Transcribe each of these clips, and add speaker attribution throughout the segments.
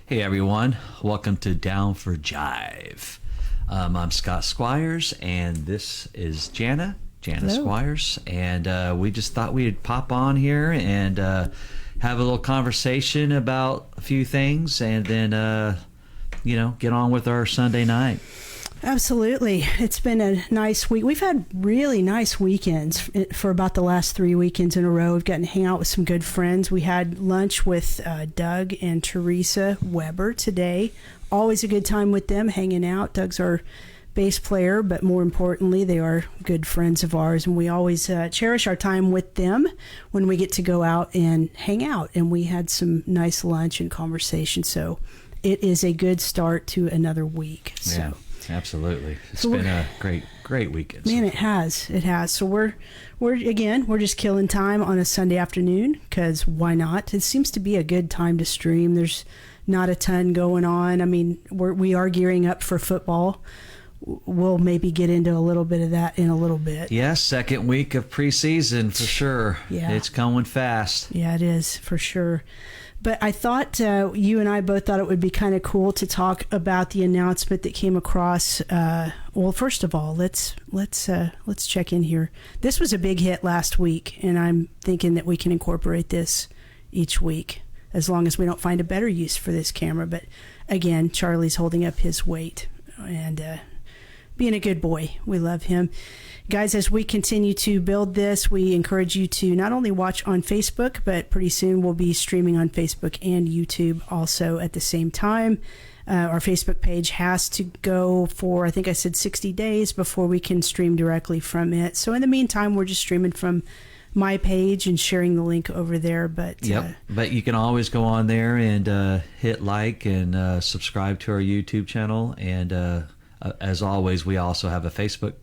Speaker 1: Hey everyone, welcome to Down for Jive. I'm Scott Squires, and this is Janna
Speaker 2: Hello.
Speaker 1: Squires, and we just thought we'd pop on here and have a little conversation about a few things, and then get on with our Sunday night.
Speaker 2: Absolutely. It's been a nice week. We've had really nice weekends for about the last 3 weekends in a row. We've gotten to hang out with some good friends. We had lunch with Doug and Teresa Weber today. Always a good time with them, hanging out. Doug's our bass player, but more importantly, they are good friends of ours, and we always cherish our time with them when we get to go out and hang out. And we had some nice lunch and conversation, so it is a good start to another week. So.
Speaker 1: Yeah. Absolutely. It's been a great weekend.
Speaker 2: Man, it has. So we're just killing time on a Sunday afternoon, because why not? It seems to be a good time to stream. There's not a ton going on. I mean, we are gearing up for football. We'll maybe get into a little bit of that in a little bit.
Speaker 1: Yeah, second week of preseason for sure.
Speaker 2: Yeah.
Speaker 1: It's going fast.
Speaker 2: Yeah, it is for sure. But I thought you and I both thought it would be kind of cool to talk about the announcement that came across. Well, first of all, let's check in here. This was a big hit last week, and I'm thinking that we can incorporate this each week, as long as we don't find a better use for this camera. But again, Charlie's holding up his weight and being a good boy. We love him. Guys, as we continue to build this, we encourage you to not only watch on Facebook, but pretty soon we'll be streaming on Facebook and YouTube also at the same time. Our Facebook page has to go for, I think I said 60 days before we can stream directly from it. So in the meantime, we're just streaming from my page and sharing the link over there. But
Speaker 1: but you can always go on there and hit like and subscribe to our YouTube channel. And as always, we also have a Facebook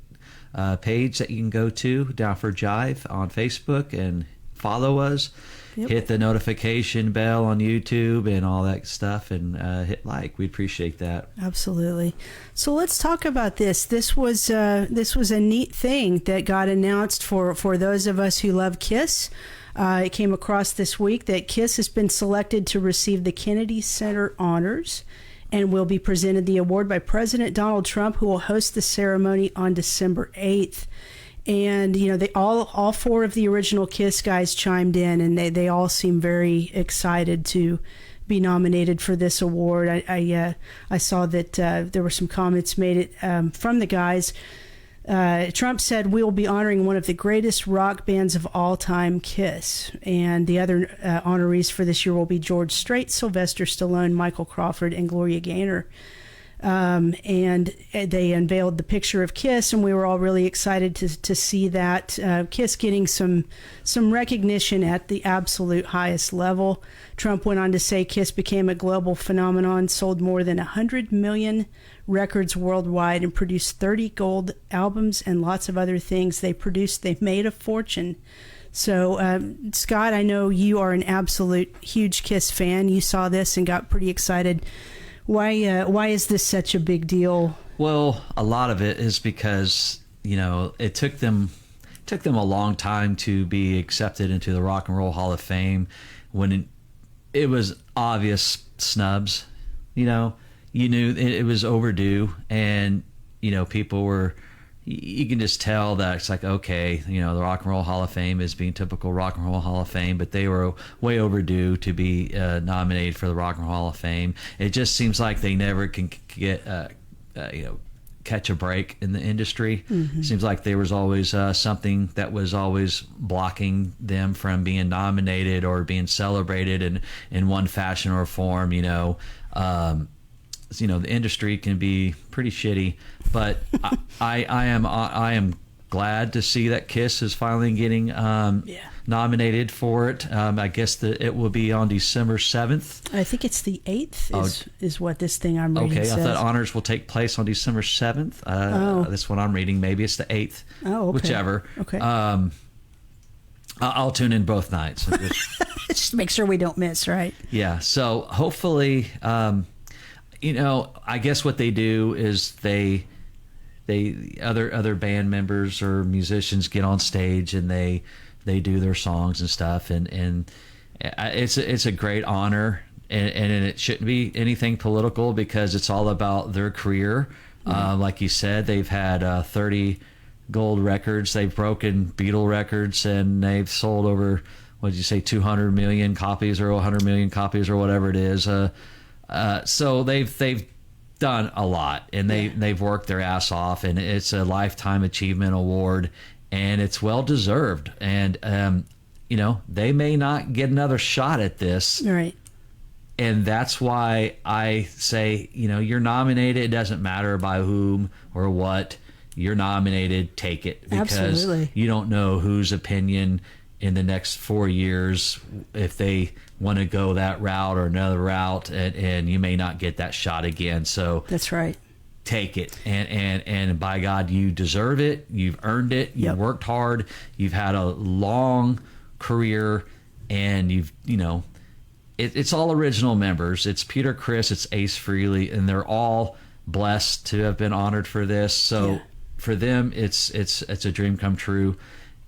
Speaker 1: page that you can go to, Down for Jive on Facebook, and follow us. Yep. Hit the notification bell on YouTube and all that stuff, and hit like. We appreciate that.
Speaker 2: Absolutely. So let's talk about this. This was a neat thing that got announced for those of us who love Kiss. It came across this week that Kiss has been selected to receive the Kennedy Center honors, and will be presented the award by President Donald Trump, who will host the ceremony on December 8th. And, they all four of the original Kiss guys chimed in, and they all seem very excited to be nominated for this award. I saw that there were some comments made from the guys. Trump said, "We will be honoring one of the greatest rock bands of all time, Kiss." And the other honorees for this year will be George Strait, Sylvester Stallone, Michael Crawford, and Gloria Gaynor. And they unveiled the picture of Kiss, and we were all really excited to see that. Kiss getting some recognition at the absolute highest level. Trump went on to say Kiss became a global phenomenon, sold more than 100 million records worldwide, and produced 30 gold albums and lots of other things they made a fortune. So, Scott, I know you are an absolute huge Kiss fan. You saw this and got pretty excited. Why is this such a big deal?
Speaker 1: Well, a lot of it is because, it took them a long time to be accepted into the Rock and Roll Hall of Fame, when it was obvious snubs. You knew it was overdue, and people were, you can just tell that it's like, okay, the Rock and Roll Hall of Fame is being typical Rock and Roll Hall of Fame, but they were way overdue to be nominated for the Rock and Roll Hall of Fame. It just seems like they never can get catch a break in the industry. Mm-hmm. Seems like there was always something that was always blocking them from being nominated or being celebrated in one fashion or form. The industry can be pretty shitty, but I am glad to see that Kiss is finally getting nominated for it. I guess that it will be on December 7th.
Speaker 2: I think it's the 8th is what this thing I'm reading says.
Speaker 1: I thought honors will take place on December 7th. That's what I'm reading. Maybe it's the 8th.
Speaker 2: Oh, okay.
Speaker 1: Whichever.
Speaker 2: Okay.
Speaker 1: I'll tune in both nights.
Speaker 2: Just make sure we don't miss, right?
Speaker 1: Yeah. So hopefully, I guess what they do is they other band members or musicians get on stage and they do their songs and stuff, and it's a great honor. and it shouldn't be anything political because it's all about their career. Like you said, they've had 30 gold records. They've broken Beatle records, and they've sold over, what did you say, 200 million copies or 100 million copies or whatever it is. So they've done a lot, and they've worked their ass off, and it's a lifetime achievement award, and it's well deserved. And they may not get another shot at this,
Speaker 2: right?
Speaker 1: And that's why I say, you're nominated. It doesn't matter by whom or what. You're nominated. Take it, because
Speaker 2: Absolutely.
Speaker 1: You don't know whose opinion in the next 4 years, if they want to go that route or another route, and you may not get that shot again. So
Speaker 2: that's right.
Speaker 1: Take it, and by God, you deserve it. You've earned it. You've worked hard. You've had a long career, and it's all original members. It's Peter Criss, it's Ace Frehley, and they're all blessed to have been honored for this. So for them, it's a dream come true.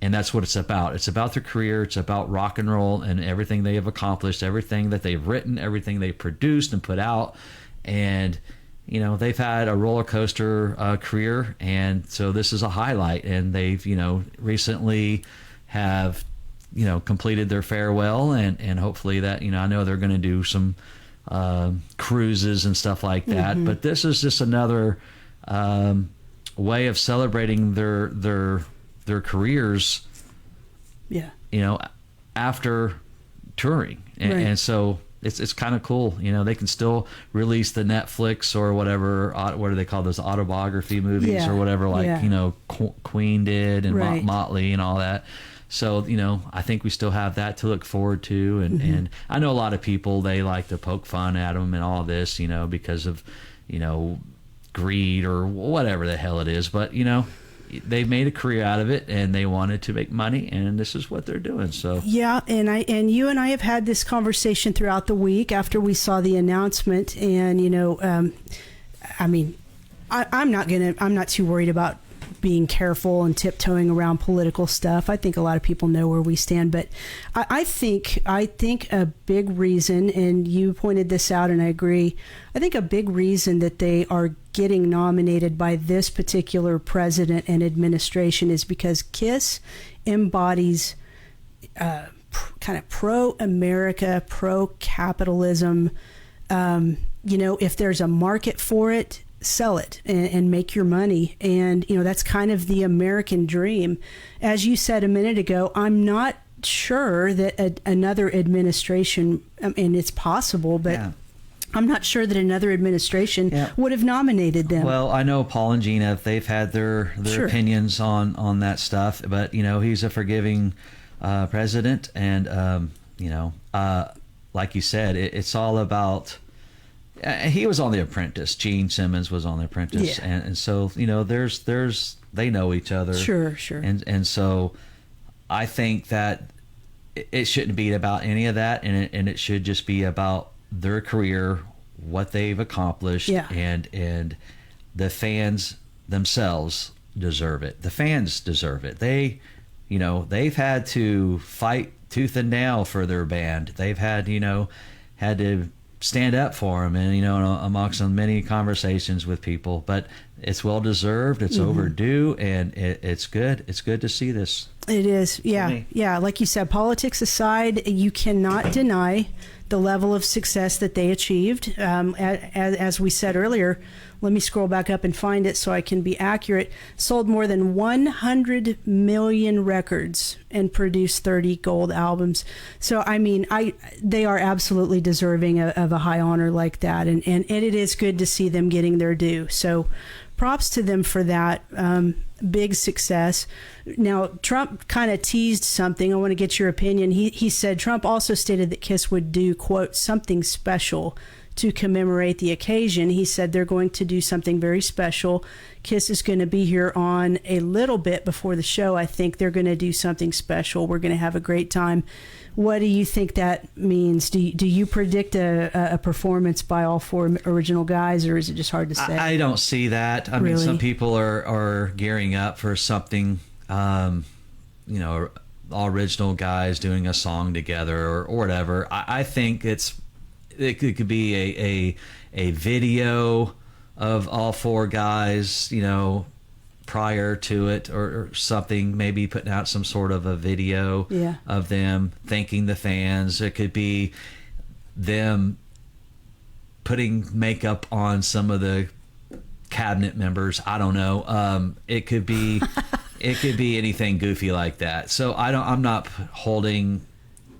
Speaker 1: And that's what it's about. It's about their career. It's about rock and roll and everything they have accomplished, everything that they've written, everything they've produced and put out. And, they've had a roller coaster career. And so this is a highlight. And they've, recently have, completed their farewell. And hopefully that, I know they're going to do some cruises and stuff like that. Mm-hmm. But this is just another way of celebrating their careers, after touring, and so it's kind of cool. They can still release the Netflix or whatever. What do they call those, autobiography movies or whatever? Queen did, and Motley and all that. So I think we still have that to look forward to, and I know a lot of people, they like to poke fun at them and all this, because of greed or whatever the hell it is, but they made a career out of it, and they wanted to make money, and this is what they're doing. So
Speaker 2: and you and I have had this conversation throughout the week after we saw the announcement, and I'm not too worried about being careful and tiptoeing around political stuff. I think a lot of people know where we stand, but I think a big reason, and you pointed this out and I agree, I think a big reason that they are getting nominated by this particular president and administration is because KISS embodies kind of pro-America, pro-capitalism. If there's a market for it, sell it and make your money. And, that's kind of the American dream. As you said a minute ago, I'm not sure that another administration, and it's possible, but I'm not sure that another administration would have nominated them.
Speaker 1: Well, I know Paul and Gina, they've had their opinions on that stuff, but, he's a forgiving president. And, like you said, it's all about... he was on The Apprentice. Gene Simmons was on The Apprentice, and so there's they know each other.
Speaker 2: Sure.
Speaker 1: And so I think that it shouldn't be about any of that, and it should just be about their career, what they've accomplished, and the fans themselves deserve it. The fans deserve it. They've had to fight tooth and nail for their band. They've had to stand up for them, and amongst many conversations with people, but it's well deserved. It's overdue, and it's good. It's good to see this.
Speaker 2: It is. Yeah. Like you said, politics aside, you cannot deny the level of success that they achieved. As we said earlier, let me scroll back up and find it so I can be accurate. Sold more than 100 million records and produced 30 gold albums. So, they are absolutely deserving of a high honor like that. And it is good to see them getting their due. So props to them for that. Big success. Now, Trump kind of teased something. I want to get your opinion. He said Trump also stated that KISS would do, quote, something special to commemorate the occasion. He said they're going to do something very special. KISS is going to be here on a little bit before the show. I think they're going to do something special. We're going to have a great time. What do you think that means? Do you predict a performance by all four original guys, or is it just hard to say?
Speaker 1: I don't see that. I mean, some people are gearing up for something, all original guys doing a song together or whatever. I think it's it could be a video of all four guys, prior to it, or something, maybe putting out some sort of a video of them thanking the fans. It could be them putting makeup on some of the cabinet members. I don't know. It could be anything goofy like that. So I'm not holding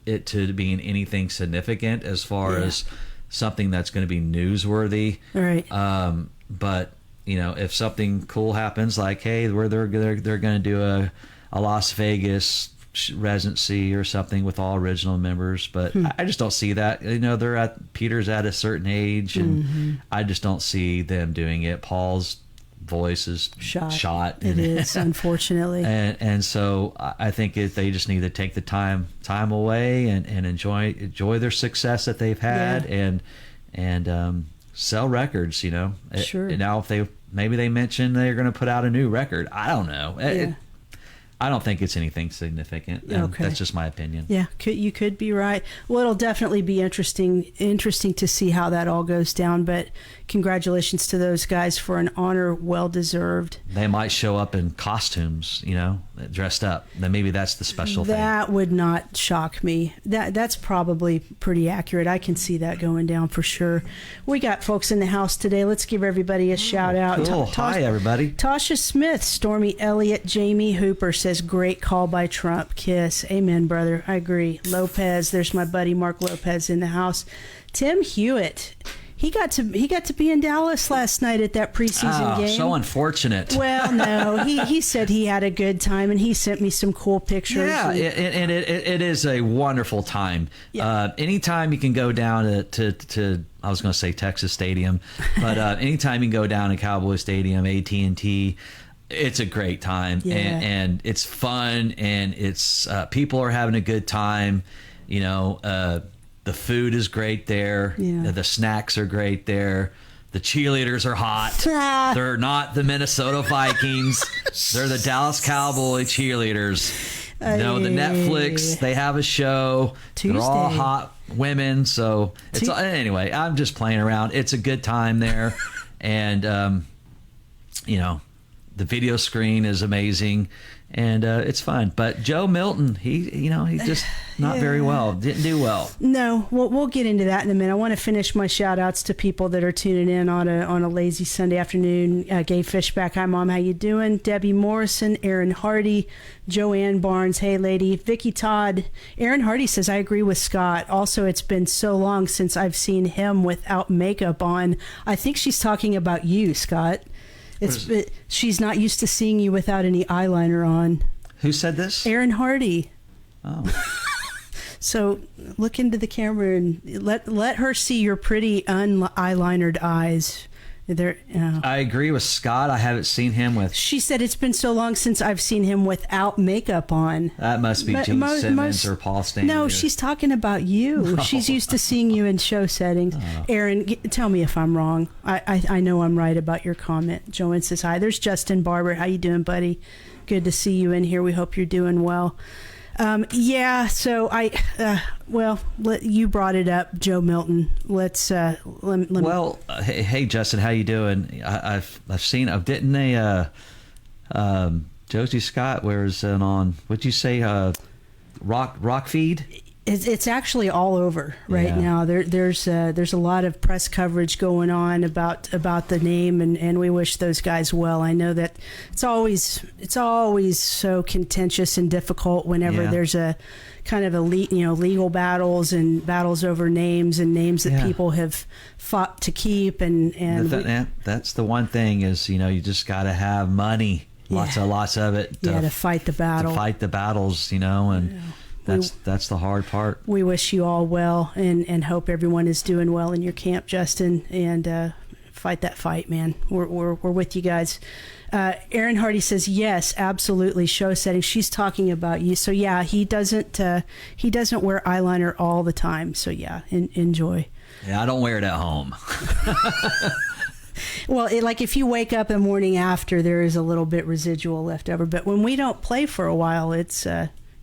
Speaker 1: it to being anything significant as far as something that's going to be newsworthy.
Speaker 2: Right.
Speaker 1: But if something cool happens, like, hey, where they're going to do a Las Vegas residency or something with all original members, but I just don't see that. Peter's at a certain age, and I just don't see them doing it. Paul's voice is shot.
Speaker 2: It is, unfortunately.
Speaker 1: And so I think they just need to take the time away and enjoy their success that they've had, and sell records.
Speaker 2: Sure.
Speaker 1: Now if maybe they mention they're going to put out a new record, I don't know. I don't think it's anything significant.
Speaker 2: Okay.
Speaker 1: That's just my opinion.
Speaker 2: Yeah, you could be right. Well, it'll definitely be interesting to see how that all goes down. But congratulations to those guys for an honor well deserved.
Speaker 1: They might show up in costumes, dressed up. Then maybe that's the special thing.
Speaker 2: That would not shock me. That's probably pretty accurate. I can see that going down for sure. We got folks in the house today. Let's give everybody a shout out.
Speaker 1: Cool. Hi, everybody.
Speaker 2: Tasha Smith, Stormy Elliott, Jamie Hooper says, great call by Trump. Kiss. Amen, brother. I agree. Lopez, there's my buddy Mark Lopez in the house. Tim Hewitt. He got to be in Dallas last night at that preseason game.
Speaker 1: So unfortunate.
Speaker 2: Well, no, he said he had a good time, and he sent me some cool pictures.
Speaker 1: Yeah, and it is a wonderful time. Yeah. Anytime you can go down to I was going to say Texas Stadium, but anytime you can go down to Cowboy Stadium, AT&T, it's a great time, and it's fun, and it's people are having a good time. The food is great there. Yeah. The snacks are great there. The cheerleaders are hot. They're not the Minnesota Vikings. They're the Dallas Cowboy cheerleaders. The Netflix, they have a show. Tuesday. They're all hot women. So anyway, I'm just playing around. It's a good time there. And, the video screen is amazing. And it's fun. But Joe Milton, he just not very well. Didn't do well.
Speaker 2: No, we'll get into that in a minute. I want to finish my shout outs to people that are tuning in on a lazy Sunday afternoon. Gabe Fishback, hi Mom, how you doing? Debbie Morrison, Aaron Hardy, Joanne Barnes, hey lady, Vicky Todd. Aaron Hardy says, I agree with Scott. Also, it's been so long since I've seen him without makeup on. I think she's talking about you, Scott. She's not used to seeing you without any eyeliner on.
Speaker 1: Who said this?
Speaker 2: Aaron Hardy.
Speaker 1: Oh.
Speaker 2: So look into the camera and let her see your pretty eyelinered eyes.
Speaker 1: I agree with Scott. I haven't seen him with...
Speaker 2: She said it's been so long since I've seen him without makeup on.
Speaker 1: That must be Gene Simmons or Paul Stanley.
Speaker 2: No, she's talking about you. No. She's used to seeing you in show settings. Oh. Aaron, tell me if I'm wrong. I know I'm right about your comment. Joanne says, hi. There's Justin Barber. How you doing, buddy? Good to see you in here. We hope you're doing well. So you brought it up, Joe Milton. Let's
Speaker 1: hey Justin, how you doing? I've seen. Didn't they? Josie Scott wears it on. What'd you say? Rock feed.
Speaker 2: It's actually all over right now. There's a lot of press coverage going on about the name, and we wish those guys well. I know that it's always so contentious and difficult whenever there's a kind of legal battles and battles over names that people have fought to keep, and
Speaker 1: that's the one thing is you just got to have money, lots of it.
Speaker 2: To fight the battle,
Speaker 1: to fight the battles, and. That's the hard part. We
Speaker 2: wish you all well and hope everyone is doing well in your camp, Justin, and fight that fight, man. We're with you guys. Aaron Hardy says yes, absolutely. Show setting. She's talking about you. So yeah, he doesn't wear eyeliner all the time. So yeah, enjoy.
Speaker 1: Yeah, I don't wear it at home.
Speaker 2: Well, if you wake up the morning after, there is a little bit residual left over. But when we don't play for a while, it's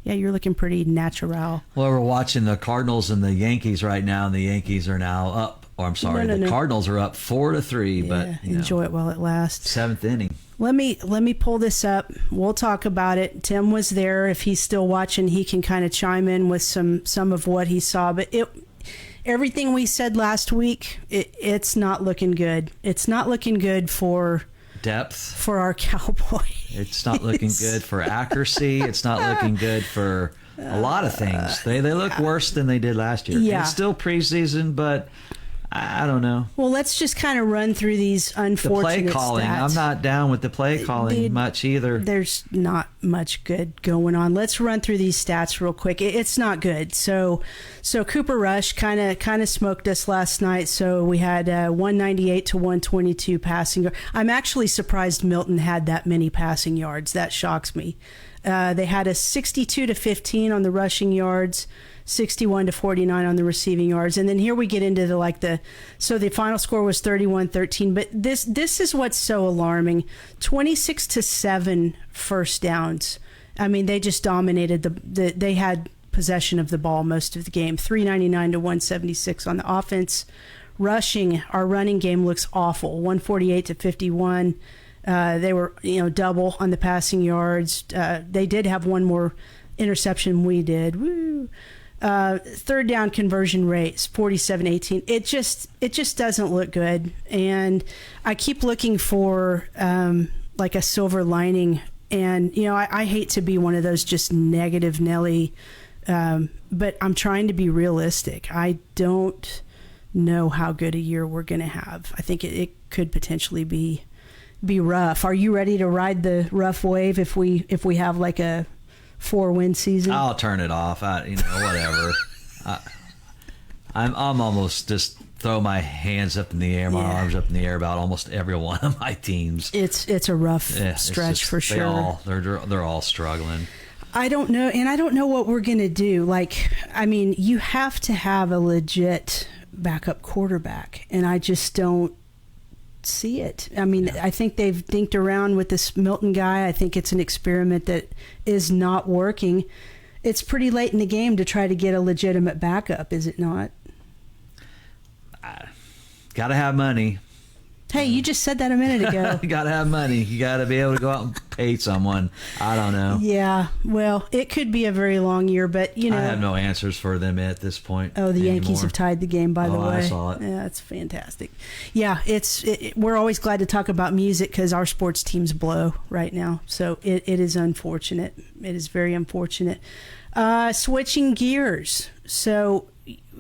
Speaker 2: Yeah, you're looking pretty natural.
Speaker 1: Well, we're watching the Cardinals and the Yankees right now, and the Yankees are now up. Or I'm sorry, the Cardinals are up 4-3.
Speaker 2: Yeah,
Speaker 1: but
Speaker 2: enjoy it while it lasts.
Speaker 1: 7th inning.
Speaker 2: Let me pull this up. We'll talk about it. Tim was there. If he's still watching, he can kind of chime in with some of what he saw. But everything we said last week, it's not looking good. It's not looking good for
Speaker 1: depth
Speaker 2: for our Cowboys.
Speaker 1: It's not looking good for accuracy. It's not looking good for a lot of things. They look worse than they did last year.
Speaker 2: Yeah.
Speaker 1: It's still preseason, but I don't know.
Speaker 2: Well, let's just kind of run through these unfortunate
Speaker 1: the play calling.
Speaker 2: stats.
Speaker 1: I'm not down with the play calling much either.
Speaker 2: There's not much good going on. Let's run through these stats real quick. It's not good. So Cooper Rush kind of smoked us last night. So we had 198 to 122 passing. I'm actually surprised Milton had that many passing yards. That shocks me. They had a 62 to 15 on the rushing yards, 61 to 49 on the receiving yards. And then here we get into so the final score was 31-13. But this is what's so alarming. 26 to 7 first downs. I mean, they just dominated they had possession of the ball most of the game. 399 to 176 on the offense. Rushing, our running game looks awful. 148 to 51. They were, double on the passing yards. They did have one more interception than we did. Woo. Third down conversion rates 47-18. It just doesn't look good, and I keep looking for like a silver lining. And I hate to be one of those just negative Nelly, but I'm trying to be realistic. I don't know how good a year we're going to have. I think it could potentially be rough. Are you ready to ride the rough wave if we have like a 4-win season?
Speaker 1: I'll turn it off. Whatever. I'm almost just throw my hands up in the air, my arms up in the air about almost every one of my teams.
Speaker 2: It's a rough stretch for sure.
Speaker 1: They're all struggling.
Speaker 2: I don't know, and I don't know what we're gonna do. You have to have a legit backup quarterback, and I just don't see it. I think they've dinked around with this Milton guy. I think it's an experiment that is not working. It's pretty late in the game to try to get a legitimate backup, is it not?
Speaker 1: Gotta have money.
Speaker 2: Hey, you just said that a minute ago.
Speaker 1: You gotta have money. You gotta be able to go out and pay someone. I don't know.
Speaker 2: Yeah, well, it could be a very long year, but I
Speaker 1: have no answers for them at this point.
Speaker 2: Oh, the Yankees have tied the game, by the way.
Speaker 1: I saw it.
Speaker 2: Yeah, it's fantastic. Yeah, we're always glad to talk about music because our sports teams blow right now. So it is unfortunate. It is very unfortunate. Switching gears. So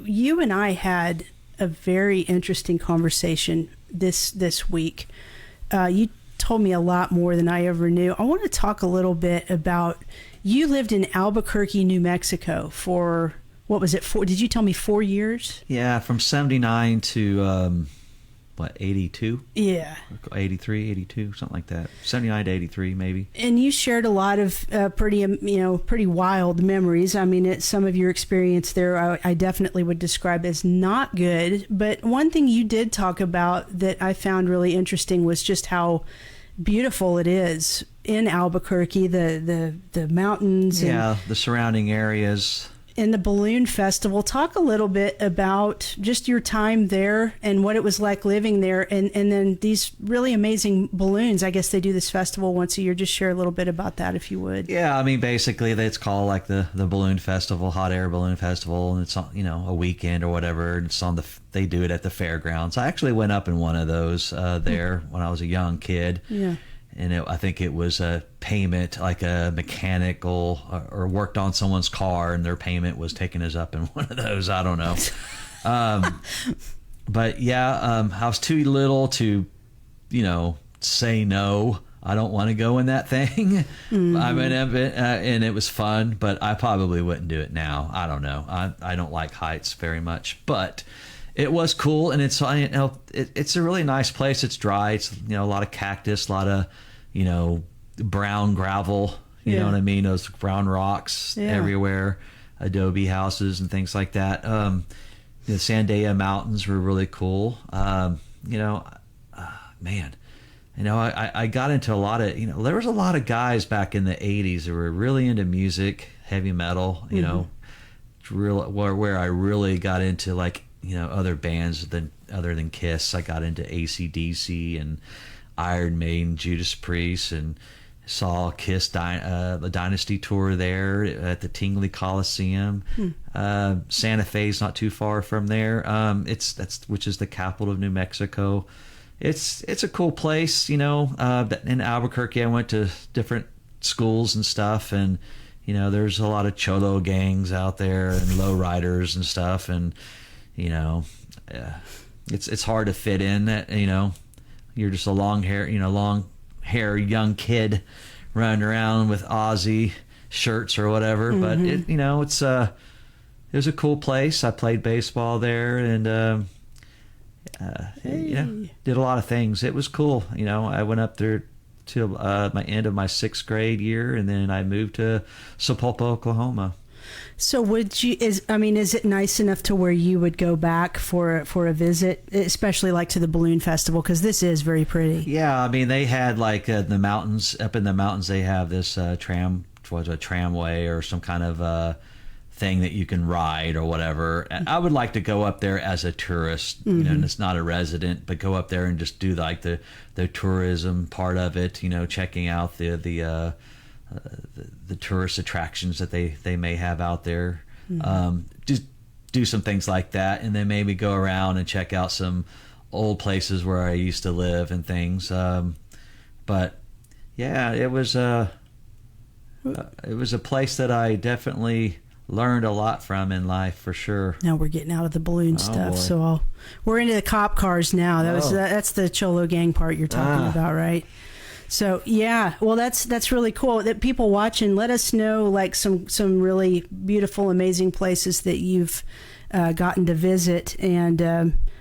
Speaker 2: you and I had a very interesting conversation this week. You told me a lot more than I ever knew. I want to talk a little bit about, you lived in Albuquerque, New Mexico for, what was it, did you tell me 4 years?
Speaker 1: Yeah, from 79 to 82?
Speaker 2: Yeah.
Speaker 1: 83, 82, something like that. 79 to 83 maybe.
Speaker 2: And you shared a lot of pretty wild memories. Some of your experience there I definitely would describe as not good. But one thing you did talk about that I found really interesting was just how beautiful it is in Albuquerque, the mountains.
Speaker 1: Yeah, the surrounding areas.
Speaker 2: In the balloon festival. Talk a little bit about just your time there and what it was like living there, and then these really amazing balloons. I guess they do this festival once a year. Just share a little bit about that if you would.
Speaker 1: Yeah, basically it's called like the balloon festival, hot air balloon festival, and it's on, a weekend or whatever, and it's on they do it at the fairgrounds. I actually went up in one of those there when I was a young kid.
Speaker 2: Yeah.
Speaker 1: And I think it was a payment, like a mechanical, or worked on someone's car, and their payment was taking us up in one of those. I don't know. But yeah, I was too little to, say no. I don't want to go in that thing. Mm-hmm. And it was fun, but I probably wouldn't do it now. I don't know. I don't like heights very much, but it was cool, and it's a really nice place. It's dry. It's a lot of cactus, a lot of brown gravel. You know what I mean? Those brown rocks everywhere, adobe houses and things like that. The Sandia Mountains were really cool. Man, I got into a lot of, there was a lot of guys back in the 80s that were really into music, heavy metal, where I really got into like, other bands other than Kiss. I got into AC/DC and Iron Maiden, Judas Priest, and saw Kiss the Dynasty tour there at the Tingley Coliseum. Santa Fe's not too far from there. Which is the capital of New Mexico. It's a cool place, in Albuquerque. I went to different schools and stuff, and there's a lot of cholo gangs out there and lowriders and stuff, and it's hard to fit in. That you're just a long hair young kid running around with Aussie shirts or whatever. But it was a cool place. I played baseball there and did a lot of things. It was cool. I went up there till my end of my 6th grade year, and then I moved to Sapulpa, Oklahoma.
Speaker 2: So is it nice enough to where you would go back for a visit, especially like to the balloon festival, because this is very pretty? Yeah,
Speaker 1: they had like the mountains, up in the mountains they have this tramway or some kind of thing that you can ride or whatever. I would like to go up there as a tourist, and it's not a resident, but go up there and just do like the tourism part of it, checking out the tourist attractions that they may have out there. Just do some things like that, and then maybe go around and check out some old places where I used to live and things. But yeah, it was a place that I definitely learned a lot from in life, for sure.
Speaker 2: Now we're getting out of the balloon stuff, so we're into the cop cars now. That's the Cholo Gang part you're talking about, right? So yeah, well that's really cool. That people watching, let us know like some really beautiful, amazing places that you've gotten to visit, and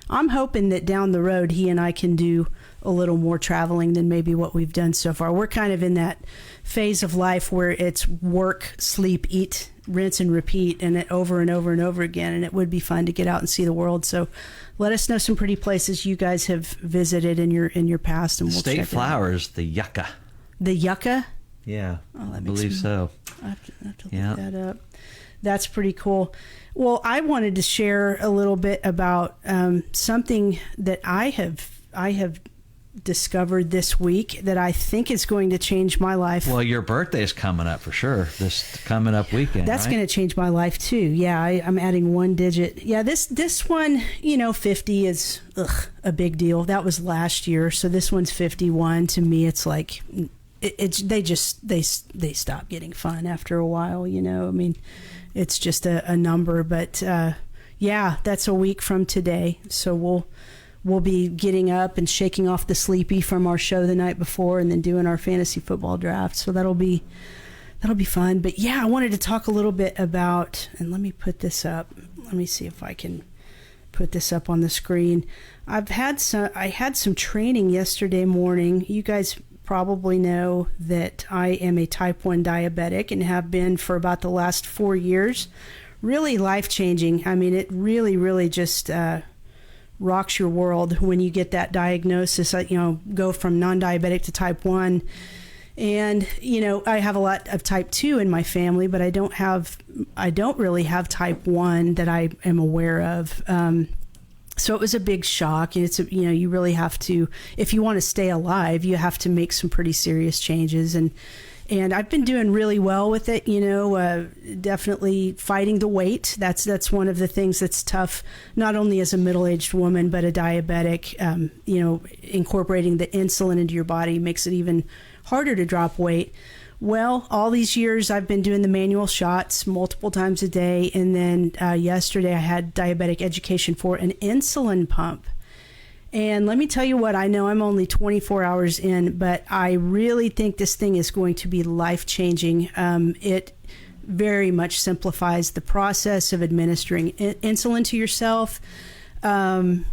Speaker 2: I'm hoping that down the road he and I can do a little more traveling than maybe what we've done so far. We're kind of in that phase of life where it's work, sleep, eat, rinse and repeat, and it over and over and over again, and it would be fun to get out and see the world. So let us know some pretty places you guys have visited in your past, and we'll
Speaker 1: State
Speaker 2: check
Speaker 1: flowers, the yucca.
Speaker 2: The yucca?
Speaker 1: Yeah, I believe so.
Speaker 2: I have to look that up. That's pretty cool. Well, I wanted to share a little bit about something that I have discovered this week that I think is going to change my life.
Speaker 1: Well, your birthday is coming up for sure. This coming up weekend.
Speaker 2: That's
Speaker 1: right?
Speaker 2: going to change my life too. Yeah, I'm adding one digit. Yeah, this one, 50 is a big deal. That was last year, so this one's 51. To me, it's like they stop getting fun after a while. It's just a number. But yeah, that's a week from today. So we'll be getting up and shaking off the sleepy from our show the night before, and then doing our fantasy football draft. So that'll be fun. But yeah, I wanted to talk a little bit about, and let me put this up. Let me see if I can put this up on the screen. I had some training yesterday morning. You guys probably know that I am a type 1 diabetic and have been for about the last 4 years. Really life-changing. It really, really just rocks your world when you get that diagnosis. Go from non-diabetic to type 1, and I have a lot of type 2 in my family, but I don't really have type 1 that I am aware of. So it was a big shock. It's you really have to, if you want to stay alive, you have to make some pretty serious changes, and I've been doing really well with it, definitely fighting the weight. That's one of the things that's tough, not only as a middle-aged woman, but a diabetic. Incorporating the insulin into your body makes it even harder to drop weight. Well, all these years I've been doing the manual shots multiple times a day. And then yesterday I had diabetic education for an insulin pump. And let me tell you what, I know I'm only 24 hours in, but I really think this thing is going to be life-changing. It very much simplifies the process of administering insulin to yourself. And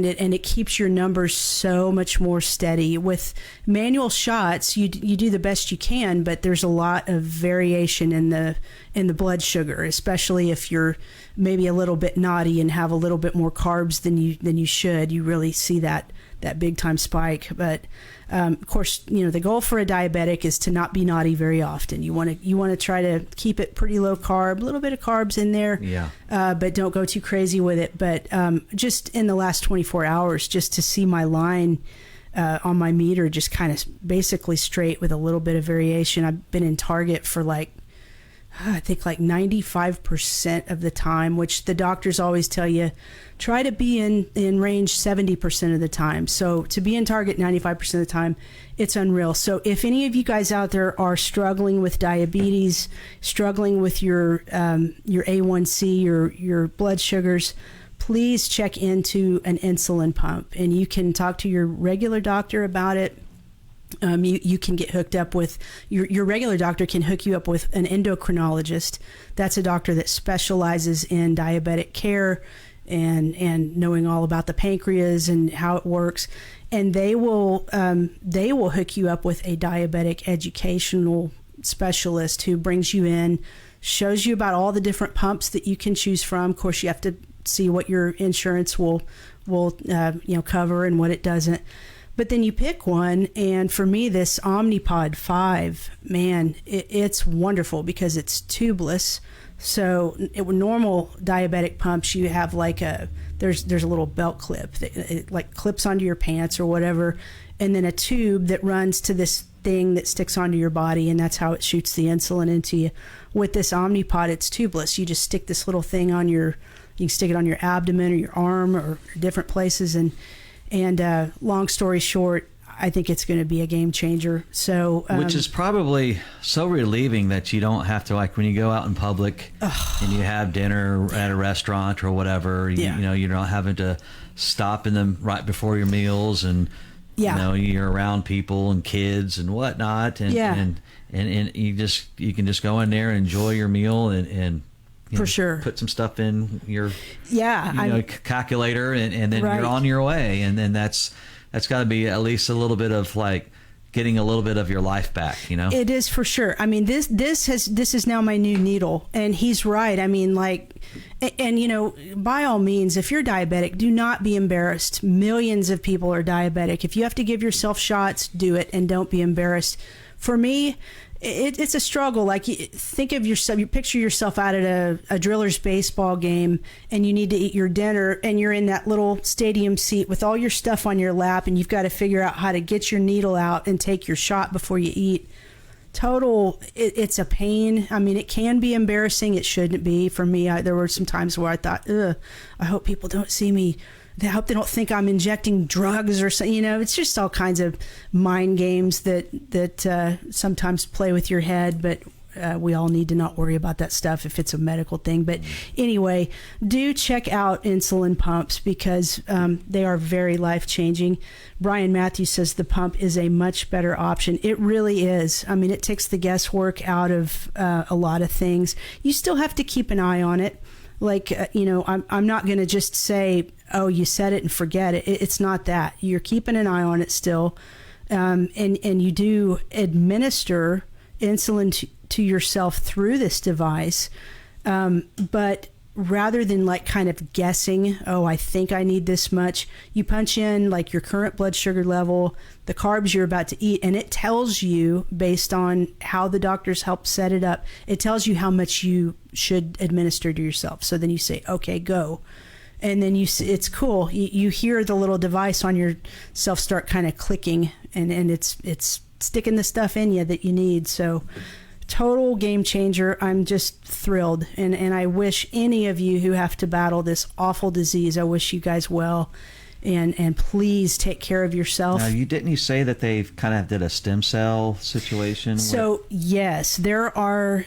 Speaker 2: it keeps your numbers so much more steady. With manual shots, you do the best you can, but there's a lot of variation in the in the blood sugar, especially if you're maybe a little bit naughty and have a little bit more carbs than you should. You really see that big time spike. But of course, the goal for a diabetic is to not be naughty very often. You want to try to keep it pretty low carb, a little bit of carbs in there, but don't go too crazy with it. But just in the last 24 hours, just to see my line on my meter just kind of basically straight with a little bit of variation. I've been in Target for I think 95% of the time, which the doctors always tell you, try to be in range 70% of the time. So to be in Target 95% of the time, it's unreal. So if any of you guys out there are struggling with diabetes, struggling with your A1C, your blood sugars, please check into an insulin pump, and you can talk to your regular doctor about it. You can get hooked up with your regular doctor can hook you up with an endocrinologist. That's a doctor that specializes in diabetic care and knowing all about the pancreas and how it works. And they will hook you up with a diabetic educational specialist who brings you in, shows you about all the different pumps that you can choose from. Of course, you have to see what your insurance will cover and what it doesn't. But then you pick one, and for me, this Omnipod 5, man, it's wonderful because it's tubeless. So normal diabetic pumps, you have there's a little belt clip that clips onto your pants or whatever, and then a tube that runs to this thing that sticks onto your body, and that's how it shoots the insulin into you. With this Omnipod, it's tubeless. You just stick this little thing you can stick it on your abdomen or your arm or different places, and long story short, I think it's going to be a game changer. So,
Speaker 1: which is probably so relieving that you don't have to, when you go out in public and you have dinner at a restaurant or whatever, you're not having to stop in them right before your meals, and you're around people and kids and whatnot, and you can just go in there and enjoy your meal and
Speaker 2: for sure
Speaker 1: put some stuff in your calculator, and then
Speaker 2: right.
Speaker 1: You're on your way, and then that's got to be at least a little bit of getting a little bit of your life back.
Speaker 2: It is for sure. I mean, this is now my new needle, and he's right. I mean, by all means, if you're diabetic, do not be embarrassed. Millions of people are diabetic. If you have to give yourself shots, do it, and don't be embarrassed. For me, it's a struggle. Think of yourself, you picture yourself out at a Drillers baseball game, and you need to eat your dinner, and you're in that little stadium seat with all your stuff on your lap, and you've got to figure out how to get your needle out and take your shot before you eat. It's a pain. I mean, it can be embarrassing. It shouldn't be. For me, there were some times where I thought, I hope people don't see me. I hope they don't think I'm injecting drugs or something. It's just all kinds of mind games that sometimes play with your head, but we all need to not worry about that stuff if it's a medical thing. But anyway, do check out insulin pumps because they are very life-changing. Brian Matthews says the pump is a much better option. It really is. I mean, it takes the guesswork out of a lot of things. You still have to keep an eye on it. I'm not going to just say, oh, you said it and forget it. It's not that. You're keeping an eye on it still. And you do administer insulin to yourself through this device. But rather than kind of guessing, oh, I think I need this much, you punch in your current blood sugar level, the carbs you're about to eat, and it tells you, based on how the doctors help set it up, it tells you how much you should administer to yourself. So then you say, okay, go. And then it's cool. You hear the little device on yourself start kind of clicking, and it's sticking the stuff in you that you need. So total game changer. I'm just thrilled. And I wish any of you who have to battle this awful disease, I wish you guys well. And please take care of yourself.
Speaker 1: Now, didn't you say that they've kind of did a stem cell situation?
Speaker 2: So yes, there are.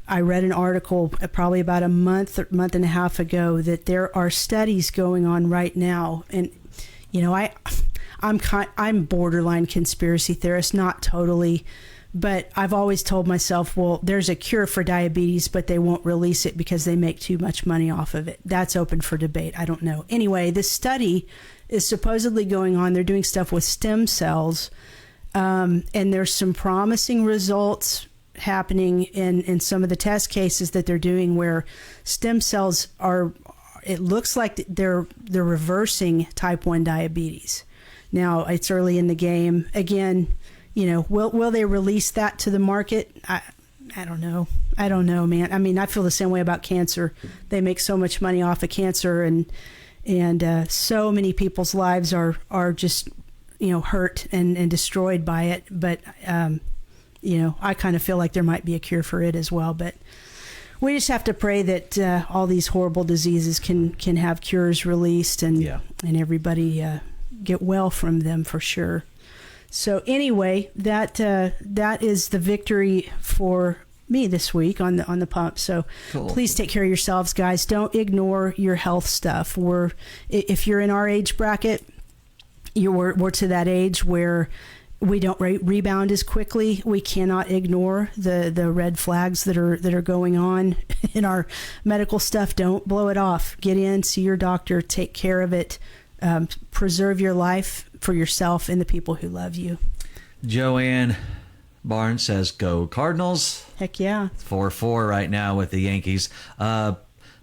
Speaker 2: I read an article probably about a month and a half ago that there are studies going on right now, and I'm borderline conspiracy theorist, not totally. But I've always told myself, well, there's a cure for diabetes, but they won't release it because they make too much money off of it. That's open for debate. I don't know. Anyway, this study is supposedly going on. They're doing stuff with stem cells, and there's some promising results happening in some of the test cases that they're doing where stem cells are, it looks like they're reversing type 1 diabetes. Now, it's early in the game. Again, will they release that to the market? I don't know. I don't know, man. I mean, I feel the same way about cancer. They make so much money off of cancer, and so many people's lives are just, hurt and destroyed by it. But, I kind of feel like there might be a cure for it as well. But we just have to pray that all these horrible diseases can have cures released and everybody get well from them for sure. So anyway, that is the victory for me this week on the pump. So cool. Please take care of yourselves, guys. Don't ignore your health stuff. If you're in our age bracket, we're to that age where we don't rebound as quickly. We cannot ignore the red flags that are going on in our medical stuff. Don't blow it off. Get in, see your doctor, take care of it. Preserve your life for yourself and the people who love you.
Speaker 1: Joanne Barnes says, "Go Cardinals."
Speaker 2: Heck yeah.
Speaker 1: 4-4 right now with the Yankees.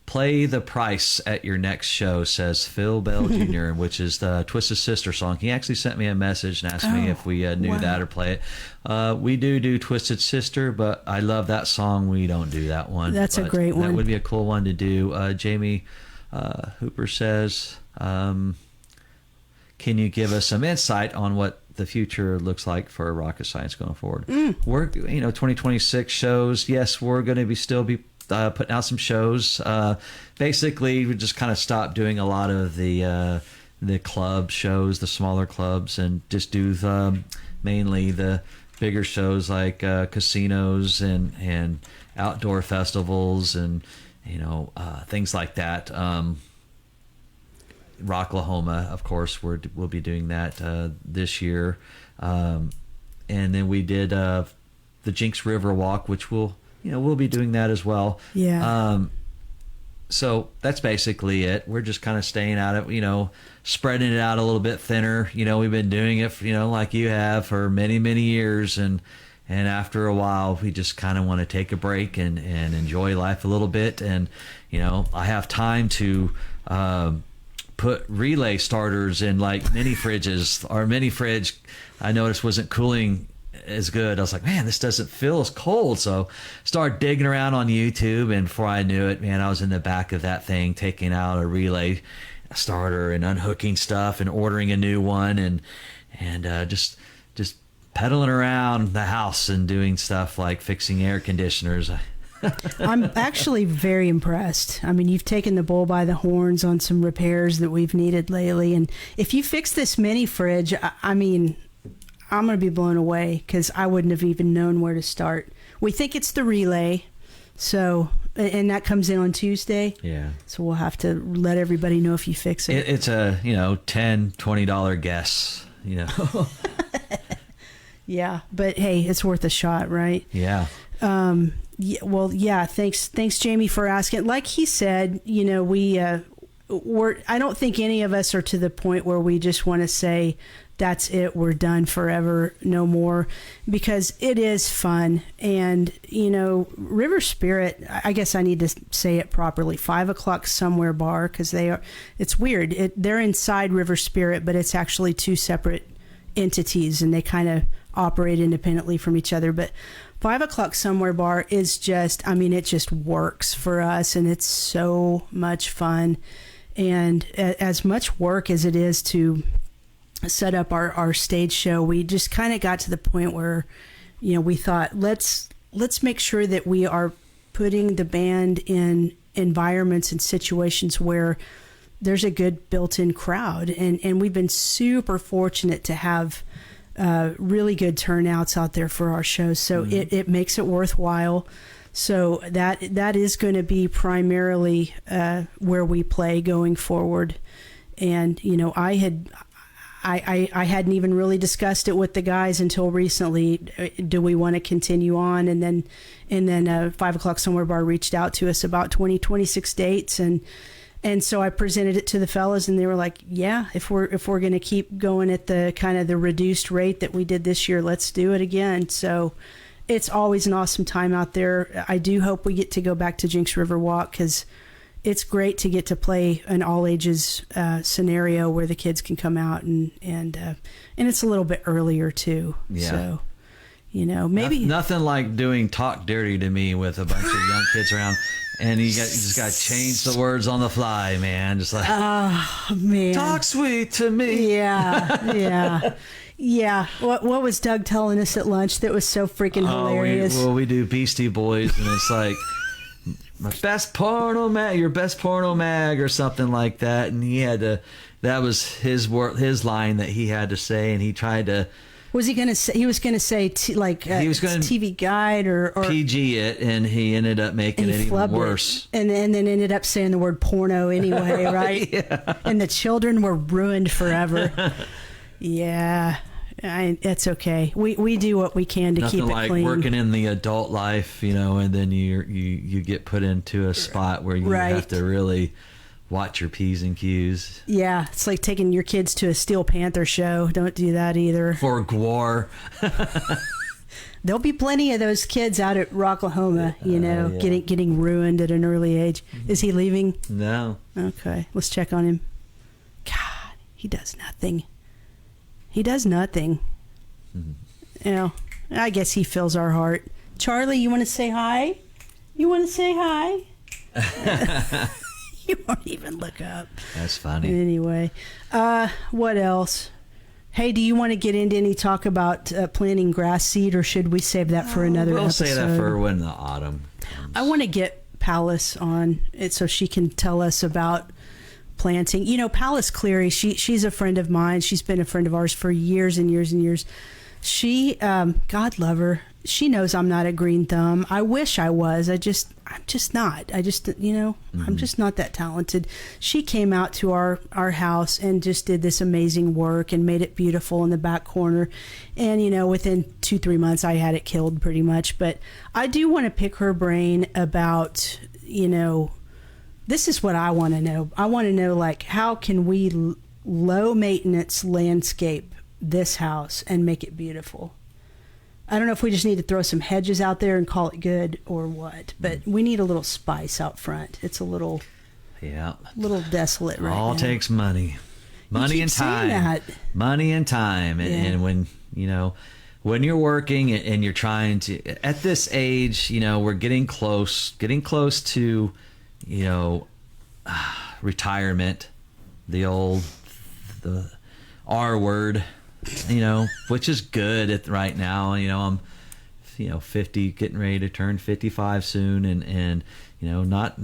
Speaker 1: Play the price at your next show, says Phil Bell Jr., which is the Twisted Sister song. He actually sent me a message and asked me if we knew that or play it. We do Twisted Sister, but I love that song. We don't do that one.
Speaker 2: That's a great one.
Speaker 1: That would be a cool one to do. Jamie Hooper says, can you give us some insight on what the future looks like for rocket science going forward? We're 2026 shows. Yes, we're going to still be putting out some shows. Basically, we just kind of stopped doing a lot of the club shows, the smaller clubs, and just do mainly the bigger shows like casinos and outdoor festivals and things like that. Rocklahoma, of course, we'll be doing that this year, and then we did the Jinx River Walk, which we'll be doing that as well.
Speaker 2: Yeah.
Speaker 1: So that's basically it. We're just kind of staying out of spreading it out a little bit thinner. We've been doing it, like you have for many years, and after a while, we just kind of want to take a break and enjoy life a little bit. And I have time to put relay starters in like mini fridges. Our mini fridge, I noticed, wasn't cooling as good. I was like, man, this doesn't feel as cold. So started digging around on YouTube, and before I knew it, man, I was in the back of that thing taking out a relay starter and unhooking stuff and ordering a new one and just pedaling around the house and doing stuff like fixing air conditioners.
Speaker 2: I'm actually very impressed. I mean, you've taken the bull by the horns on some repairs that we've needed lately. And if you fix this mini fridge, I mean, I'm going to be blown away because I wouldn't have even known where to start. We think it's the relay. So, and that comes in on Tuesday.
Speaker 1: Yeah.
Speaker 2: So we'll have to let everybody know if you fix it.
Speaker 1: It's a, $10, $20 guess,
Speaker 2: Yeah. But hey, it's worth a shot, right?
Speaker 1: Yeah.
Speaker 2: Thanks, Jamie, for asking. Like he said, I don't think any of us are to the point where we just want to say, that's it, we're done forever, no more, because it is fun. And, River Spirit, I guess I need to say it properly, 5 o'clock somewhere bar, because it's weird. They're inside River Spirit, but it's actually two separate entities, and they kind of operate independently from each other. But 5 o'clock somewhere bar is just, it just works for us, and it's so much fun. And as much work as it is to set up our stage show, we just kind of got to the point where, we thought, let's make sure that we are putting the band in environments and situations where there's a good built-in crowd. And we've been super fortunate to have really good turnouts out there for our shows. So it makes it worthwhile. So that is going to be primarily where we play going forward. And, I hadn't even really discussed it with the guys until recently. Do we want to continue on? And then 5 o'clock somewhere bar reached out to us about 2026 dates. And so I presented it to the fellas, and they were like, yeah, if we're going to keep going at the kind of the reduced rate that we did this year, let's do it again. So it's always an awesome time out there. I do hope we get to go back to Jinx River Walk because it's great to get to play an all ages scenario where the kids can come out and it's a little bit earlier too.
Speaker 1: Yeah.
Speaker 2: So, maybe
Speaker 1: nothing like doing Talk Dirty to Me with a bunch of young kids around. And you just got to change the words on the fly, man. Just like,
Speaker 2: oh, man.
Speaker 1: Talk sweet to me.
Speaker 2: Yeah. Yeah. What was Doug telling us at lunch that was so freaking hilarious?
Speaker 1: We do Beastie Boys, and it's like, my best porno mag, your best porno mag, or something like that. And he had to, that was his line that he had to say, and he tried to.
Speaker 2: Was he going to say, he was going to say, he was going TV Guide or
Speaker 1: PG it, and he ended up making it even worse.
Speaker 2: And then ended up saying the word porno anyway, right?
Speaker 1: Yeah.
Speaker 2: And the children were ruined forever. Yeah. That's okay. We do what we can to keep it
Speaker 1: like
Speaker 2: clean.
Speaker 1: Working in the adult life, and then you get put into a spot where you have to really watch your P's and Q's.
Speaker 2: Yeah, it's like taking your kids to a Steel Panther show. Don't do that either.
Speaker 1: Or Gwar.
Speaker 2: There'll be plenty of those kids out at Rocklahoma, getting ruined at an early age. Is he leaving?
Speaker 1: No.
Speaker 2: Okay, let's check on him. God, he does nothing. He does nothing. Mm-hmm. I guess he fills our heart. Charlie, you want to say hi? You want to say hi? You won't even look up.
Speaker 1: That's funny.
Speaker 2: Anyway, what else? Hey, do you want to get into any talk about planting grass seed, or should we save that for another episode?
Speaker 1: We'll say that for when the autumn comes.
Speaker 2: I want to get Palace on it so she can tell us about planting. Palace Cleary, she's a friend of mine. She's been a friend of ours for years and years and years. She, God love her, she knows I'm not a green thumb. I wish I was. I'm just not. I'm just not that talented. She came out to our house and just did this amazing work and made it beautiful in the back corner. And, within 2-3 months, I had it killed pretty much. But I do want to pick her brain about, this is what I want to know. I want to know, like, how can we low maintenance landscape this house and make it beautiful? I don't know if we just need to throw some hedges out there and call it good or what, but we need a little spice out front. It's a little desolate right now.
Speaker 1: All takes money and time. Money and time. And when you're working and you're trying to, at this age, we're getting close to, retirement, the R word, which is good right now. I'm 50, getting ready to turn 55 soon, and not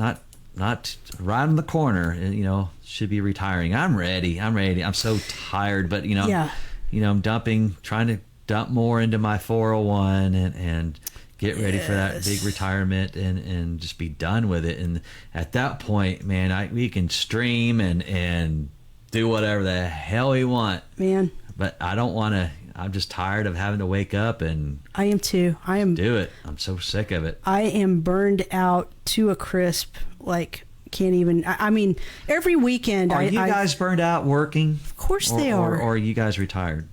Speaker 1: right in the corner, should be retiring. I'm ready. I'm so tired, but I'm trying to dump more into my 401 and get ready for that big retirement and just be done with it. And at that point, man, we can stream and do whatever the hell we want, man. But I don't want to. I'm just tired of having to wake up and.
Speaker 2: I am too.
Speaker 1: Do it. I'm so sick of it.
Speaker 2: I am burned out to a crisp. Like, can't even. I mean, every weekend.
Speaker 1: Are you guys burned out working?
Speaker 2: Of course they are.
Speaker 1: Or are you guys retired?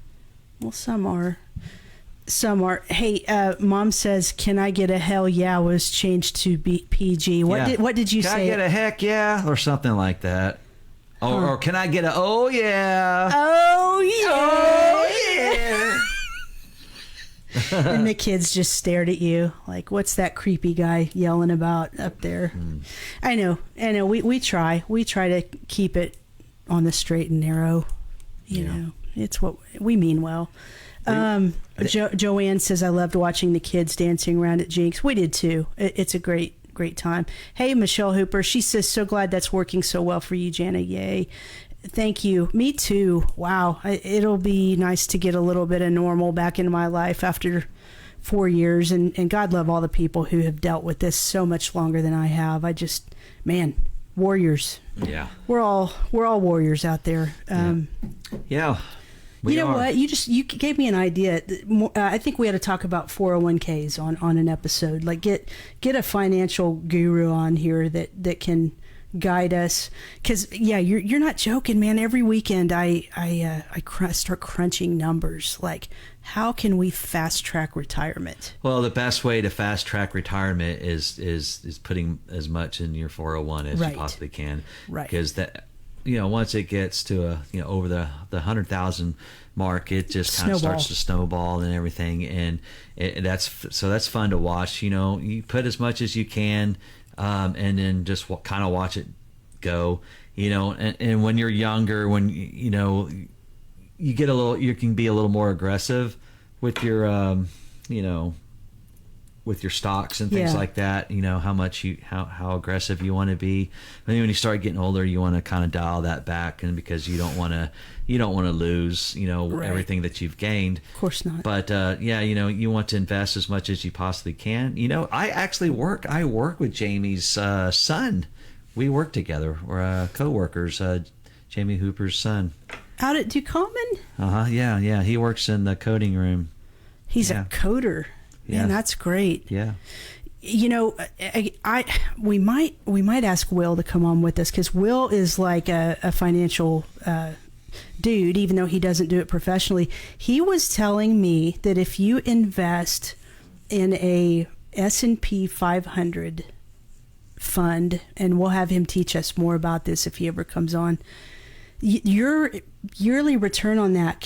Speaker 2: Well, some are. Hey, Mom says, "Can I get a hell yeah?" Was changed to PG. What did you say?
Speaker 1: Can I get a heck yeah or something like that? Or can I get a oh yeah?
Speaker 2: Oh yeah! Oh yeah! And the kids just stared at you like, "What's that creepy guy yelling about up there?" I know. We try to keep it on the straight and narrow. You know, it's what we mean well. Joanne says, "I loved watching the kids dancing around at Jinx." We did too. It's a great time. Hey, Michelle Hooper, she says, "So glad that's working so well for you, Janna." Yay. Thank you. Me too. Wow. It'll be nice to get a little bit of normal back into my life after 4 years. And God love all the people who have dealt with this so much longer than I have. Warriors.
Speaker 1: Yeah.
Speaker 2: We're all warriors out there.
Speaker 1: Yeah.
Speaker 2: What? You gave me an idea. I think we had to talk about 401ks on an episode. Like get a financial guru on here that can guide us. Because you're not joking, man. Every weekend I start crunching numbers. Like, how can we fast track retirement?
Speaker 1: Well, the best way to fast track retirement is putting as much in your 401 as you possibly can. Right. Because that, once it gets to over the 100,000 mark, it just kind of starts to snowball and everything, and that's fun to watch. You put as much as you can, and then just kind of watch it go. And when you're younger, when you get you can be a little more aggressive with your with your stocks and things like that. How aggressive you want to be. I mean, when you start getting older, you want to kind of dial that back, and because you don't want to lose everything that you've gained.
Speaker 2: Of course not.
Speaker 1: But you want to invest as much as you possibly can. I work with Jamie's son. We work together. We're co-workers. Jamie Hooper's son.
Speaker 2: Out at Ducommon?
Speaker 1: Yeah. He works in the coding room.
Speaker 2: He's a coder. Man, that's great.
Speaker 1: Yeah.
Speaker 2: We might ask Will to come on with us, because Will is like a financial dude, even though he doesn't do it professionally. He was telling me that if you invest in a S&P 500 fund, and we'll have him teach us more about this if he ever comes on, your yearly return on that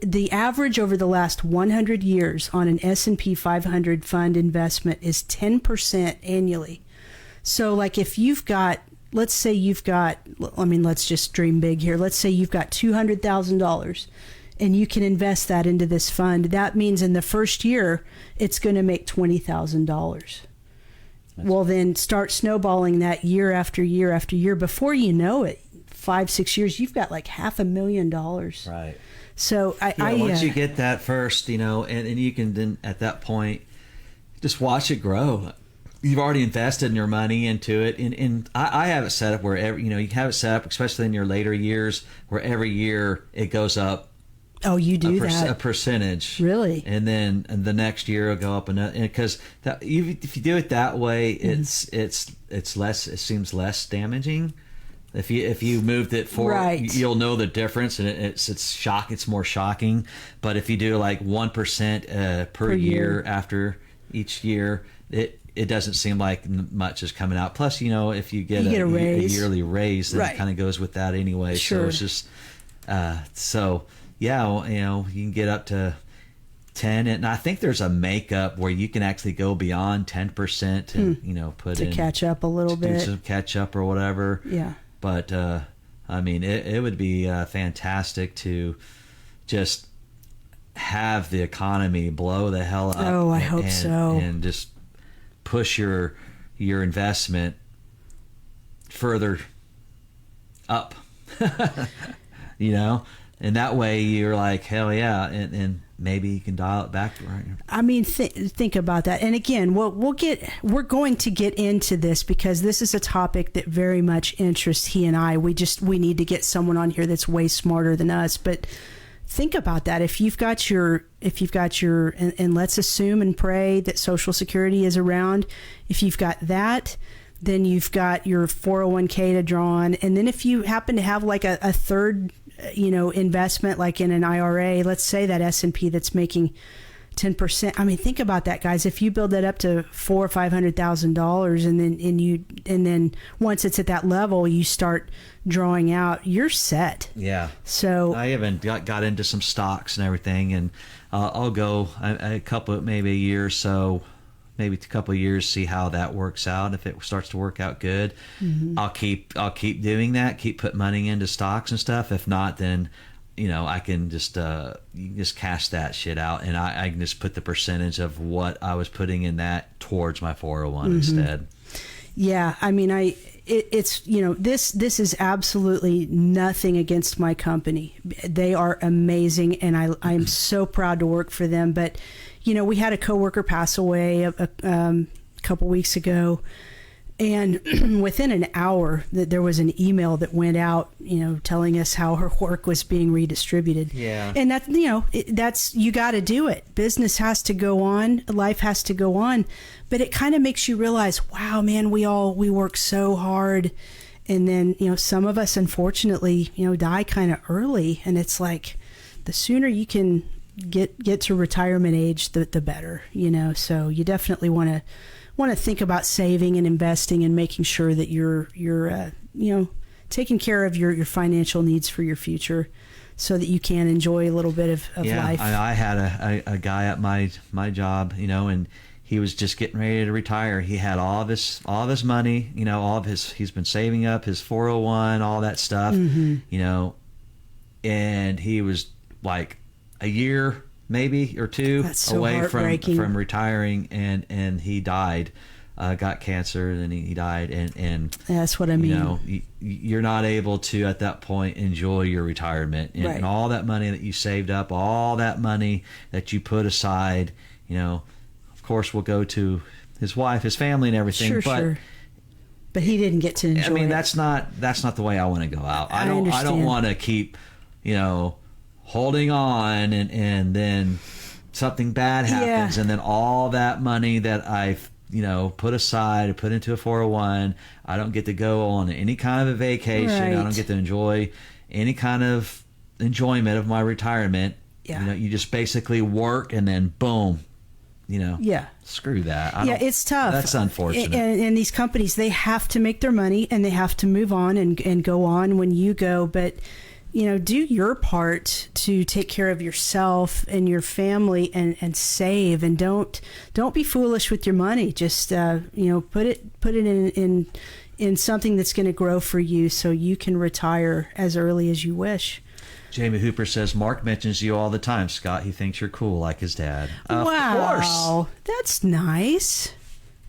Speaker 2: the average over the last 100 years on an S&P 500 fund investment is 10% annually. So like if let's just dream big here. Let's say you've got $200,000 and you can invest that into this fund. That means in the first year, it's going to make $20,000. Well, then start snowballing that year after year after year. Before you know it, 5-6 years, you've got like $500,000.
Speaker 1: Right.
Speaker 2: So
Speaker 1: once you get that first, and you can then at that point just watch it grow. You've already invested your money into it, and I have it set up where you have it set up, especially in your later years, where every year it goes up.
Speaker 2: Oh, you do
Speaker 1: a percentage,
Speaker 2: really,
Speaker 1: and then the next year it'll go up, and because if you do it that way, it's less. It seems less damaging. If you moved it forward, you'll know the difference, and it's more shocking. But if you do like 1% per year after each year, it doesn't seem like much is coming out. Plus, if you get a yearly raise, then it kind of goes with that anyway. Sure. So it's just you can get up to 10, and I think there's a makeup where you can actually go beyond 10% and put in
Speaker 2: catch up a little bit,
Speaker 1: do some catch up or whatever.
Speaker 2: Yeah.
Speaker 1: But I mean, it would be fantastic to just have the economy blow the hell up.
Speaker 2: Oh, I hope so.
Speaker 1: And just push your investment further up. And that way you're like, hell yeah, and maybe you can dial it back right.
Speaker 2: I mean, think about that. And again, we're going to get into this because this is a topic that very much interests he and I. We need to get someone on here that's way smarter than us. But think about that. If you've got your, and let's assume and pray that Social Security is around. If you've got that, then you've got your 401k to draw on. And then if you happen to have like a third investment, like in an IRA, let's say that S&P that's making 10%. I mean, think about that, guys. If you build that up to $400,000 or $500,000, and then once it's at that level, you start drawing out, you're set.
Speaker 1: Yeah.
Speaker 2: So
Speaker 1: I even got into some stocks and everything, and I'll go a couple, maybe a year or so, maybe a couple of years, see how that works out. If it starts to work out good, I'll keep doing that, keep putting money into stocks and stuff. If not, then I can just cash that shit out, and I can just put the percentage of what I was putting in that towards my 401 instead.
Speaker 2: Yeah, I mean, it's this is absolutely nothing against my company. They are amazing, and I'm so proud to work for them. But we had a coworker pass away a couple weeks ago, and within an hour, there was an email that went out, telling us how her work was being redistributed.
Speaker 1: Yeah,
Speaker 2: and that's you got to do it. Business has to go on, life has to go on, but it kind of makes you realize, wow, man, we work so hard, And then, some of us, unfortunately, die kind of early. And it's like the sooner you can get to retirement age, the better, So you definitely want to think about saving and investing and making sure that you're taking care of your financial needs for your future, so that you can enjoy a little bit of life.
Speaker 1: I had a guy at my job, and he was just getting ready to retire. He had all of his money, he's been saving up his 401, all that stuff, and he was like a year maybe or two away from retiring, and he died. Got cancer, and then he died, and
Speaker 2: that's what I mean.
Speaker 1: You're not able to at that point enjoy your retirement, and all that money that you saved up, all that money that you put aside, of course will go to his wife, his family, and everything.
Speaker 2: But he didn't get to enjoy.
Speaker 1: I mean,
Speaker 2: it.
Speaker 1: that's not the way I want to go out. I don't want to keep, holding on, and then something bad happens, and then all that money that I've put aside or put into a 401, I don't get to go on any kind of a vacation.
Speaker 2: Right.
Speaker 1: I don't get to enjoy any kind of enjoyment of my retirement.
Speaker 2: Yeah.
Speaker 1: You just basically work, and then boom, screw that.
Speaker 2: It's tough.
Speaker 1: That's unfortunate.
Speaker 2: And these companies, they have to make their money, and they have to move on and go on when you go. But do your part to take care of yourself and your family, and save, and don't be foolish with your money. Just put it in something that's going to grow for you, so you can retire as early as you wish.
Speaker 1: Jamie Hooper says, Mark mentions you all the time, Scott. He thinks you're cool like his dad. Of
Speaker 2: course. That's nice.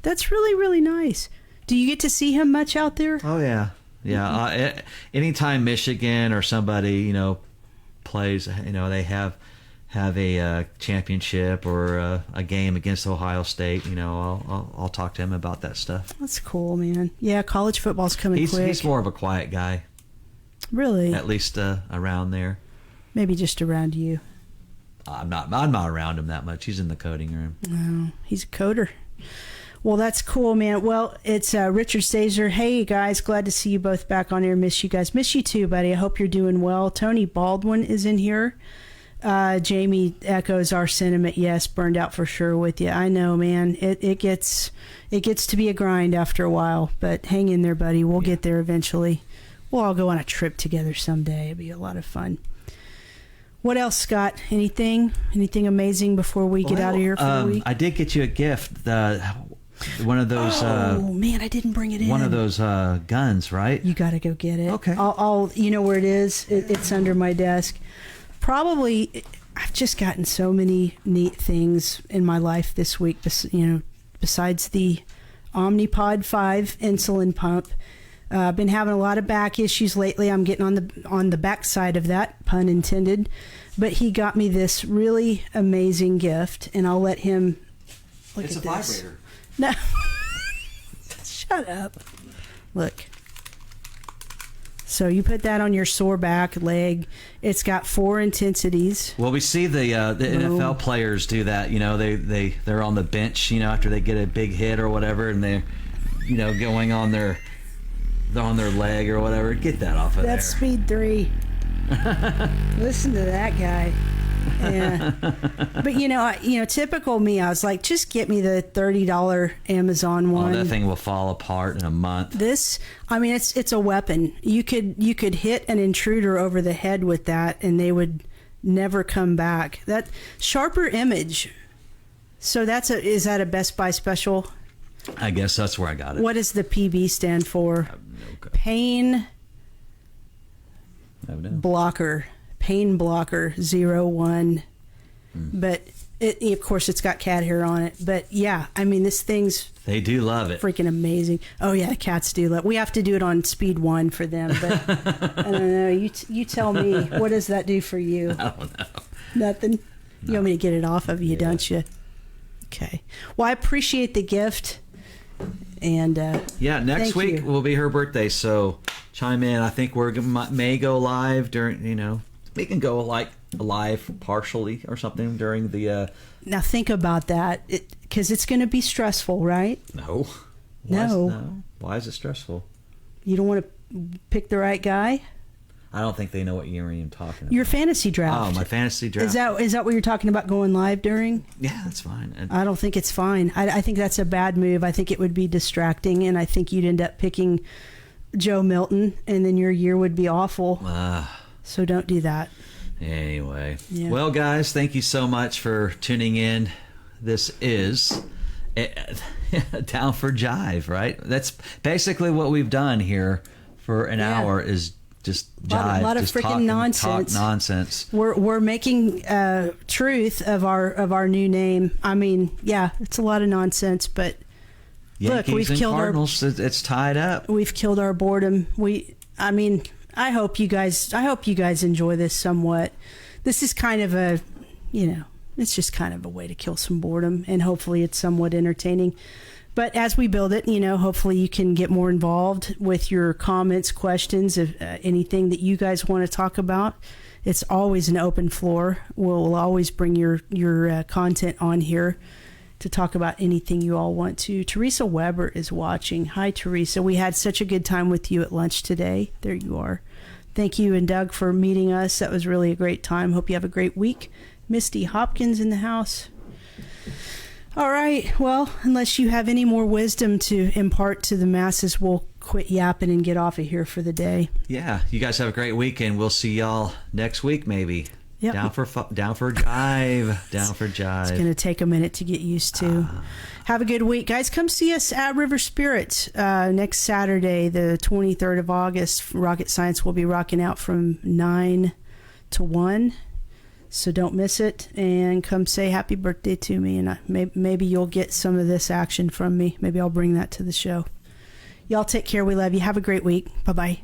Speaker 2: That's really, really nice. Do you get to see him much out there?
Speaker 1: Oh, yeah. Yeah, anytime Michigan or somebody, plays, they have a championship or a game against Ohio State, I'll talk to him about that stuff.
Speaker 2: That's cool, man. Yeah, college football's coming quick.
Speaker 1: He's more of a quiet guy.
Speaker 2: Really?
Speaker 1: At least around there.
Speaker 2: Maybe just around you.
Speaker 1: I'm not around him that much. He's in the coding room.
Speaker 2: No, he's a coder. Well, that's cool, man. Well, it's Richard Stazer. Hey, guys, glad to see you both back on air. Miss you guys. Miss you too, buddy. I hope you're doing well. Tony Baldwin is in here. Jamie echoes our sentiment. Yes, burned out for sure with you. I know, man. It gets to be a grind after a while, but hang in there, buddy. We'll get there eventually. We'll all go on a trip together someday. It'll be a lot of fun. What else, Scott? Anything amazing before we get out of here for the week?
Speaker 1: I did get you a gift. One of those.
Speaker 2: Oh man, I didn't bring it in.
Speaker 1: One of those guns, right?
Speaker 2: You got to go get it.
Speaker 1: Okay.
Speaker 2: I'll. You know where it is? It's under my desk. Probably. I've just gotten so many neat things in my life this week. Besides the Omnipod 5 insulin pump, I've been having a lot of back issues lately. I'm getting on the back side of that, pun intended. But he got me this really amazing gift, and I'll let him look at this. It's a vibrator. No. Shut up. Look. So you put that on your sore back, leg. It's got 4 intensities.
Speaker 1: Well, we see the NFL players do that. They're on the bench, after they get a big hit or whatever, and they're, going on their leg or whatever. Get that off of there.
Speaker 2: That's speed 3. Listen to that guy. Yeah. But typical me, I was like, just get me the $30 Amazon one.
Speaker 1: Oh, that thing will fall apart in a month.
Speaker 2: It's a weapon. You could hit an intruder over the head with that, and they would never come back. That sharper image. So is that a Best Buy special?
Speaker 1: I guess that's where I got it.
Speaker 2: What does the PB stand for? Pain blocker. Pain blocker 01. But of course it's got cat hair on it. But yeah, this thing's,
Speaker 1: they do love it.
Speaker 2: Freaking amazing. Oh yeah, the cats do love it. We have to do it on speed 1 for them, but I don't know. You tell me, what does that do for you?
Speaker 1: I don't know.
Speaker 2: Nothing. No. You want me to get it off of you, don't you? Okay. Well, I appreciate the gift. And
Speaker 1: next week will be her birthday, so chime in. I think may go live during, we can go like live partially or something during the.
Speaker 2: Now think about that, because it's going to be stressful, right?
Speaker 1: No.
Speaker 2: No.
Speaker 1: Why is it stressful?
Speaker 2: You don't want to pick the right guy.
Speaker 1: I don't think they know what you're even talking about.
Speaker 2: Your fantasy draft.
Speaker 1: Oh, my fantasy draft.
Speaker 2: Is that what you're talking about going live during?
Speaker 1: Yeah, that's fine.
Speaker 2: I don't think it's fine. I think that's a bad move. I think it would be distracting, and I think you'd end up picking Joe Milton, and then your year would be awful. So don't do that.
Speaker 1: Anyway. Yeah. Well, guys, thank you so much for tuning in. This is Down for Jive, right? That's basically what we've done here for an hour is just jive.
Speaker 2: A lot of freaking nonsense.
Speaker 1: Talk nonsense.
Speaker 2: We're making truth of our new name. I mean, yeah, it's a lot of nonsense, but
Speaker 1: Yankees
Speaker 2: look, we've
Speaker 1: and
Speaker 2: killed
Speaker 1: Cardinals. It's tied up.
Speaker 2: We've killed our boredom. I hope you guys enjoy this somewhat. This is kind of a, it's just kind of a way to kill some boredom, and hopefully it's somewhat entertaining. But as we build it, hopefully you can get more involved with your comments, questions, of anything that you guys want to talk about. It's always an open floor. We'll always bring your content on here to talk about anything you all want to. Teresa Weber is watching. Hi, Teresa. We had such a good time with you at lunch today. There you are. Thank you and Doug for meeting us. That was really a great time. Hope you have a great week. Misty Hopkins in the house. All right. Well, unless you have any more wisdom to impart to the masses, we'll quit yapping and get off of here for the day.
Speaker 1: Yeah. You guys have a great weekend. We'll see y'all next week, maybe.
Speaker 2: Yep.
Speaker 1: Down for Jive. Down for Jive.
Speaker 2: It's going to take a minute to get used to. Have a good week. Guys, come see us at River Spirit next Saturday, the 23rd of August. Rocket Science will be rocking out from 9 to 1. So don't miss it, and come say happy birthday to me, and maybe you'll get some of this action from me. Maybe I'll bring that to the show. Y'all take care. We love you. Have a great week. Bye-bye.